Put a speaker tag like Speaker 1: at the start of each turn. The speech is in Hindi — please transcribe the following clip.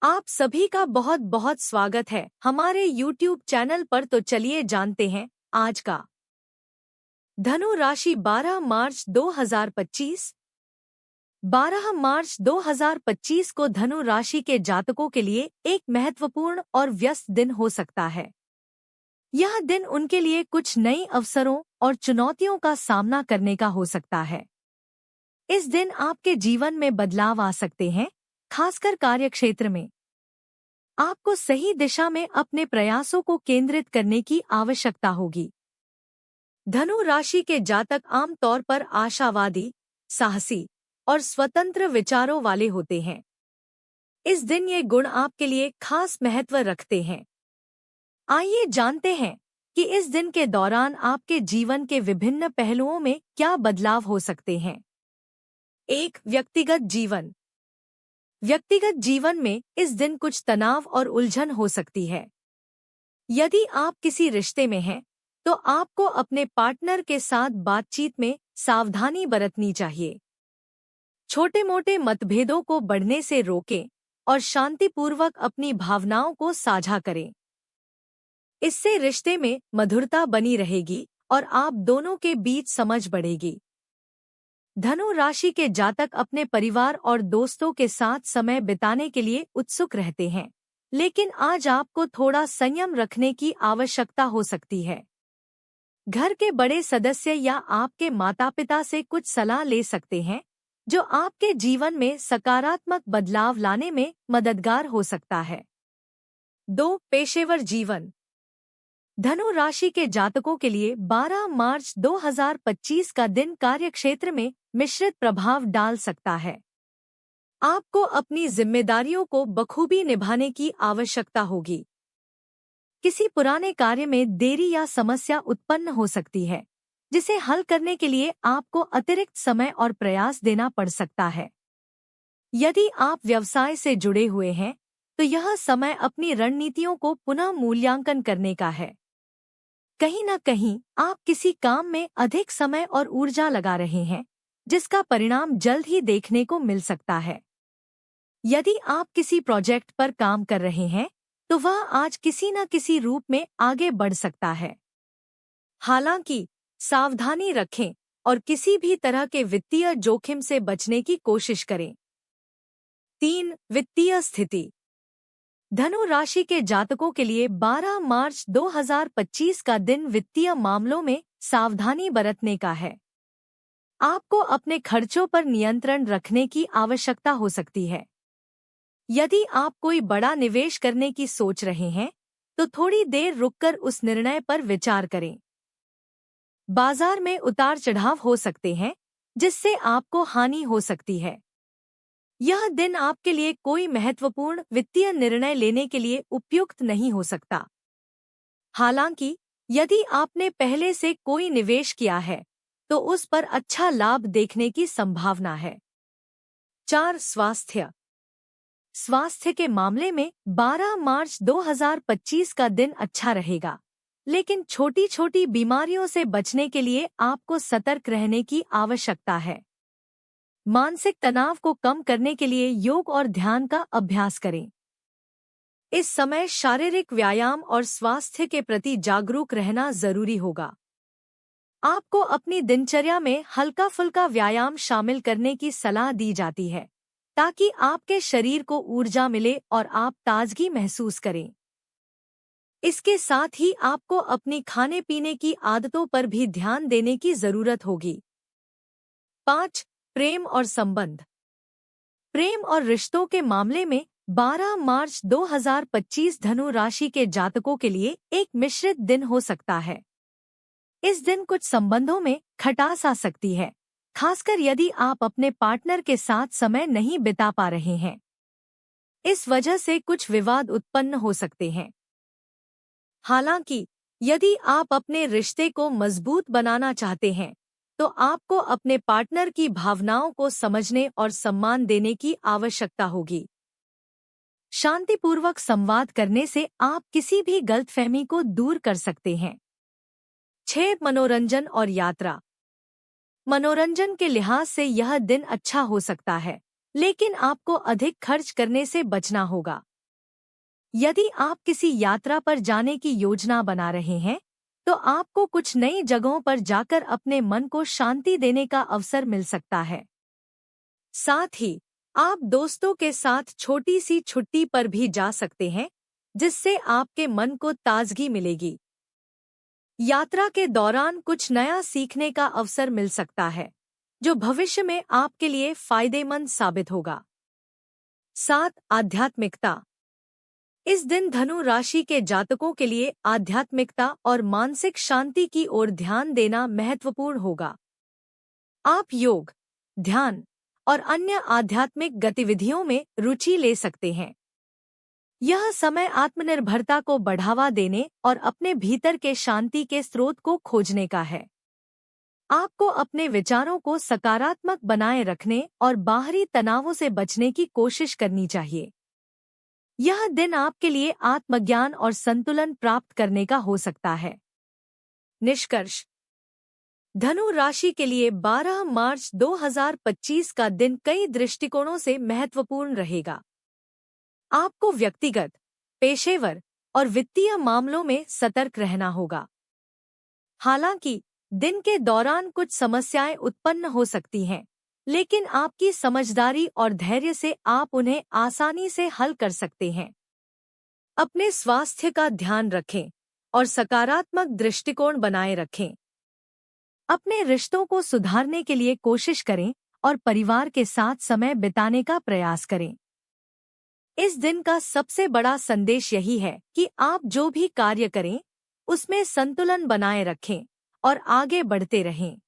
Speaker 1: आप सभी का बहुत बहुत स्वागत है हमारे YouTube चैनल पर। तो चलिए जानते हैं आज का धनु राशि 12 मार्च 2025। 12 मार्च 2025 को धनु राशि के जातकों के लिए एक महत्वपूर्ण और व्यस्त दिन हो सकता है। यह दिन उनके लिए कुछ नई अवसरों और चुनौतियों का सामना करने का हो सकता है। इस दिन आपके जीवन में बदलाव आ सकते हैं, खासकर कार्यक्षेत्र में। आपको सही दिशा में अपने प्रयासों को केंद्रित करने की आवश्यकता होगी। धनु राशि के जातक आमतौर पर आशावादी, साहसी और स्वतंत्र विचारों वाले होते हैं। इस दिन ये गुण आपके लिए खास महत्व रखते हैं। आइए जानते हैं कि इस दिन के दौरान आपके जीवन के विभिन्न पहलुओं में क्या बदलाव हो सकते हैं। 1. व्यक्तिगत जीवन। व्यक्तिगत जीवन में इस दिन कुछ तनाव और उलझन हो सकती है। यदि आप किसी रिश्ते में हैं, तो आपको अपने पार्टनर के साथ बातचीत में सावधानी बरतनी चाहिए। छोटे-मोटे मतभेदों को बढ़ने से रोकें और शांतिपूर्वक अपनी भावनाओं को साझा करें। इससे रिश्ते में मधुरता बनी रहेगी और आप दोनों के बीच समझ बढ़ेगी। धनु राशि के जातक अपने परिवार और दोस्तों के साथ समय बिताने के लिए उत्सुक रहते हैं, लेकिन आज आपको थोड़ा संयम रखने की आवश्यकता हो सकती है। घर के बड़े सदस्य या आपके माता-पिता से कुछ सलाह ले सकते हैं, जो आपके जीवन में सकारात्मक बदलाव लाने में मददगार हो सकता है। 2. पेशेवर जीवन। धनु राशि के जातकों के लिए 12 मार्च 2025 का दिन कार्यक्षेत्र में मिश्रित प्रभाव डाल सकता है। आपको अपनी जिम्मेदारियों को बखूबी निभाने की आवश्यकता होगी। किसी पुराने कार्य में देरी या समस्या उत्पन्न हो सकती है, जिसे हल करने के लिए आपको अतिरिक्त समय और प्रयास देना पड़ सकता है। यदि आप व्यवसाय से जुड़े हुए हैं, तो यह समय अपनी रणनीतियों को पुनः मूल्यांकन करने का है। कहीं न कहीं आप किसी काम में अधिक समय और ऊर्जा लगा रहे हैं, जिसका परिणाम जल्द ही देखने को मिल सकता है। यदि आप किसी प्रोजेक्ट पर काम कर रहे हैं, तो वह आज किसी न किसी रूप में आगे बढ़ सकता है। हालांकि सावधानी रखें और किसी भी तरह के वित्तीय जोखिम से बचने की कोशिश करें। 3. वित्तीय स्थिति। धनु राशि के जातकों के लिए 12 मार्च 2025 का दिन वित्तीय मामलों में सावधानी बरतने का है। आपको अपने खर्चों पर नियंत्रण रखने की आवश्यकता हो सकती है। यदि आप कोई बड़ा निवेश करने की सोच रहे हैं, तो थोड़ी देर रुककर उस निर्णय पर विचार करें। बाजार में उतार चढ़ाव हो सकते हैं, जिससे आपको हानि हो सकती है। यह दिन आपके लिए कोई महत्वपूर्ण वित्तीय निर्णय लेने के लिए उपयुक्त नहीं हो सकता। हालांकि यदि आपने पहले से कोई निवेश किया है, तो उस पर अच्छा लाभ देखने की संभावना है। 4. स्वास्थ्य। स्वास्थ्य के मामले में 12 मार्च 2025 का दिन अच्छा रहेगा, लेकिन छोटी-छोटी बीमारियों से बचने के लिए आपको सतर्क रहने की आवश्यकता है। मानसिक तनाव को कम करने के लिए योग और ध्यान का अभ्यास करें। इस समय शारीरिक व्यायाम और स्वास्थ्य के प्रति जागरूक रहना जरूरी होगा। आपको अपनी दिनचर्या में हल्का-फुल्का व्यायाम शामिल करने की सलाह दी जाती है, ताकि आपके शरीर को ऊर्जा मिले और आप ताजगी महसूस करें। इसके साथ ही आपको अपनी खाने-पीने की आदतों पर भी ध्यान देने की जरूरत होगी। 5. प्रेम और संबंध। प्रेम और रिश्तों के मामले में 12 मार्च 2025 धनु राशि के जातकों के लिए एक मिश्रित दिन हो सकता है। इस दिन कुछ संबंधों में खटास आ सकती है, खासकर यदि आप अपने पार्टनर के साथ समय नहीं बिता पा रहे हैं। इस वजह से कुछ विवाद उत्पन्न हो सकते हैं। हालांकि यदि आप अपने रिश्ते को मजबूत बनाना चाहते हैं, तो आपको अपने पार्टनर की भावनाओं को समझने और सम्मान देने की आवश्यकता होगी। शांतिपूर्वक संवाद करने से आप किसी भी गलतफहमी को दूर कर सकते हैं। 6. मनोरंजन और यात्रा। मनोरंजन के लिहाज से यह दिन अच्छा हो सकता है, लेकिन आपको अधिक खर्च करने से बचना होगा, यदि आप किसी यात्रा पर जाने की योजना बना रहे हैं, तो आपको कुछ नई जगहों पर जाकर अपने मन को शांति देने का अवसर मिल सकता है। साथ ही आप दोस्तों के साथ छोटी सी छुट्टी पर भी जा सकते हैं, जिससे आपके मन को ताजगी मिलेगी। यात्रा के दौरान कुछ नया सीखने का अवसर मिल सकता है, जो भविष्य में आपके लिए फायदेमंद साबित होगा। 7. आध्यात्मिकता। इस दिन धनु राशि के जातकों के लिए आध्यात्मिकता और मानसिक शांति की ओर ध्यान देना महत्वपूर्ण होगा। आप योग, ध्यान और अन्य आध्यात्मिक गतिविधियों में रुचि ले सकते हैं। यह समय आत्मनिर्भरता को बढ़ावा देने और अपने भीतर के शांति के स्रोत को खोजने का है। आपको अपने विचारों को सकारात्मक बनाए रखने और बाहरी तनावों से बचने की कोशिश करनी चाहिए। यह दिन आपके लिए आत्मज्ञान और संतुलन प्राप्त करने का हो सकता है। निष्कर्ष। धनु राशि के लिए 12 मार्च 2025 का दिन कई दृष्टिकोणों से महत्वपूर्ण रहेगा। आपको व्यक्तिगत, पेशेवर और वित्तीय मामलों में सतर्क रहना होगा। हालांकि दिन के दौरान कुछ समस्याएं उत्पन्न हो सकती हैं, लेकिन आपकी समझदारी और धैर्य से आप उन्हें आसानी से हल कर सकते हैं। अपने स्वास्थ्य का ध्यान रखें और सकारात्मक दृष्टिकोण बनाए रखें। अपने रिश्तों को सुधारने के लिए कोशिश करें और परिवार के साथ समय बिताने का प्रयास करें। इस दिन का सबसे बड़ा संदेश यही है कि आप जो भी कार्य करें, उसमें संतुलन बनाए रखें और आगे बढ़ते रहें।